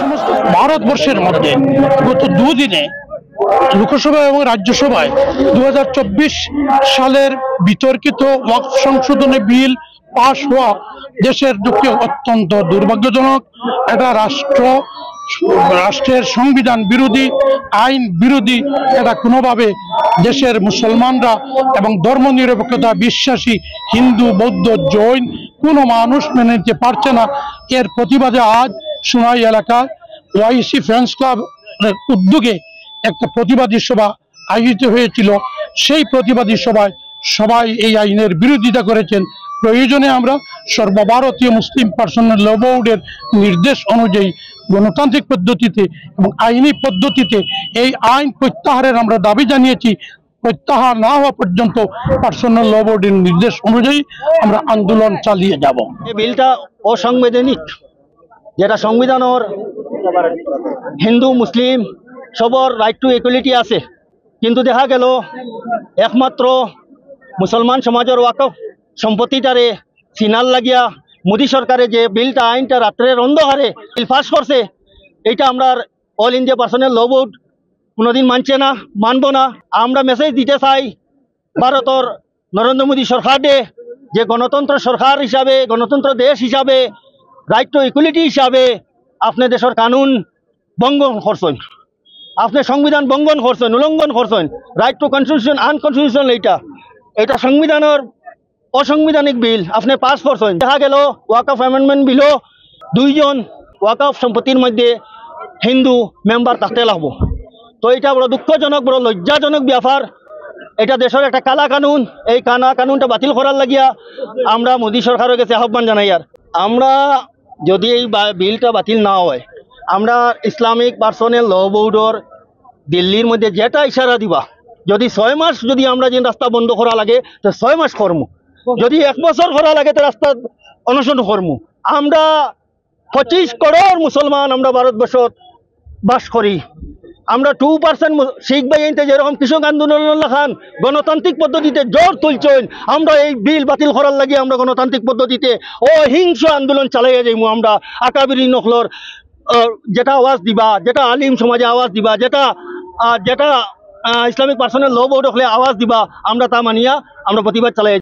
সমস্ত ভারতবর্ষের মধ্যে গত দুদিনে লোকসভা এবং রাজ্যসভায় 2024 সালের বিতর্কিত ওয়াকফ সংশোধনী বিল পাশ হওয়া দেশের পক্ষে অত্যন্ত দুর্ভাগ্যজনক। এটা রাষ্ট্রের সংবিধান বিরোধী, আইন বিরোধী। এটা কোনোভাবে দেশের মুসলমানরা এবং ধর্মনিরপেক্ষতা বিশ্বাসী হিন্দু, বৌদ্ধ, জৈন কোনো মানুষ মেনে নিতে পারছে না। এর প্রতিবাদে আজ সোনাই এলাকায় ওয়াইসি ফ্রেন্ডস ক্লাব উদ্যোগে একটা প্রতিবাদী সভা আয়োজিত হয়েছিল। সেই প্রতিবাদী সভায় সবাই এই আইনের বিরোধিতা করেছেন। প্রয়োজনে আমরা সর্বভারতীয় মুসলিম পার্সোনাল ল বোর্ডের নির্দেশ অনুযায়ী গণতান্ত্রিক পদ্ধতিতে এবং আইনি পদ্ধতিতে এই আইন প্রত্যাহারের আমরা দাবি জানিয়েছি। প্রত্যাহার না হওয়া পর্যন্ত পার্সোনাল ল বোর্ডের নির্দেশ অনুযায়ী আমরা আন্দোলন চালিয়ে যাব। এই বিলটা অসাংবিধানিক, যেটা সংবিধানের হিন্দু মুসলিম সবর রাইট টু ইকুয়ালিটি আছে, কিন্তু দেখা গেল একমাত্র মুসলমান সমাজের ওয়াকফ সম্পত্তিটারে সিনাল লাগিয়া মোদী সরকারে যে বিলটা আইনটা রাত্রের অন্ধকারে বিল পাস করছে, এইটা আমরা অল ইন্ডিয়া পার্সোনাল ল বোর্ড কোনোদিন মানছে না, মানব না। আমরা মেসেজ দিতে চাই ভারতের নরেন্দ্র মোদী সরকারে যে গণতন্ত্র সরকার হিসাবে, গণতন্ত্র দেশ হিসাবে, রাইট টু ইকুয়ালিটি হিসাবে আপনি দেশের কানুন ভঙ্গন করছেন, আপনি সংবিধান ভঙ্গন করছেন, উল্লঙ্ঘন করছেন। রাইট টু কনস্টিটিউশন আনকনস্টিটিউশনাল, এটা সংবিধানের অসাংবিধানিক বিল আপনি পাস করছেন। দেখা গেল ওয়াকফ অ্যামেন্ডমেন্ট বিলও 2 জন ওয়াকফ সম্পত্তির মধ্যে হিন্দু মেম্বার থাকতে লাগবো। তো এটা বড় দুঃখজনক, বড় লজ্জাজনক ব্যাপার। এটা দেশের একটা কালা কানুন, এই কানুনটা বাতিল করার লাগিয়া আমরা মোদী সরকারের কাছে আহ্বান জানাই। আর আমরা যদি এই বিলটা বাতিল না হয়, আমরা ইসলামিক পার্সোনাল ল বোর্ডর দিল্লির মধ্যে যেটা ইশারা দিবা, যদি 6 মাস যদি আমরা যে রাস্তা বন্ধ করা লাগে তো 6 মাস করমু, যদি 1 বছর করা লাগে তো রাস্তা অনশন করমু। আমরা 25 করোড় মুসলমান আমরা ভারতবর্ষ বাস করি। আমরা 2% শিখ ভাইতে যেরকম কৃষক আন্দোলন লাখান গণতান্ত্রিক পদ্ধতিতে জোর তুলছেন, আমরা এই বিল বাতিল করার লাগে আমরা গণতান্ত্রিক পদ্ধতিতে অহিংস আন্দোলন চালাইয়া যাইমু। আমরা আকাবিরি নকলর যেটা আওয়াজ দিবা, যেটা আলিম সমাজে আওয়াজ দিবা, যেটা ইসলামিক পার্সোনাল ল বোর্ড হলে আওয়াজ দিবা, আমরা তা মানিয়া আমরা প্রতিবাদ চালাই।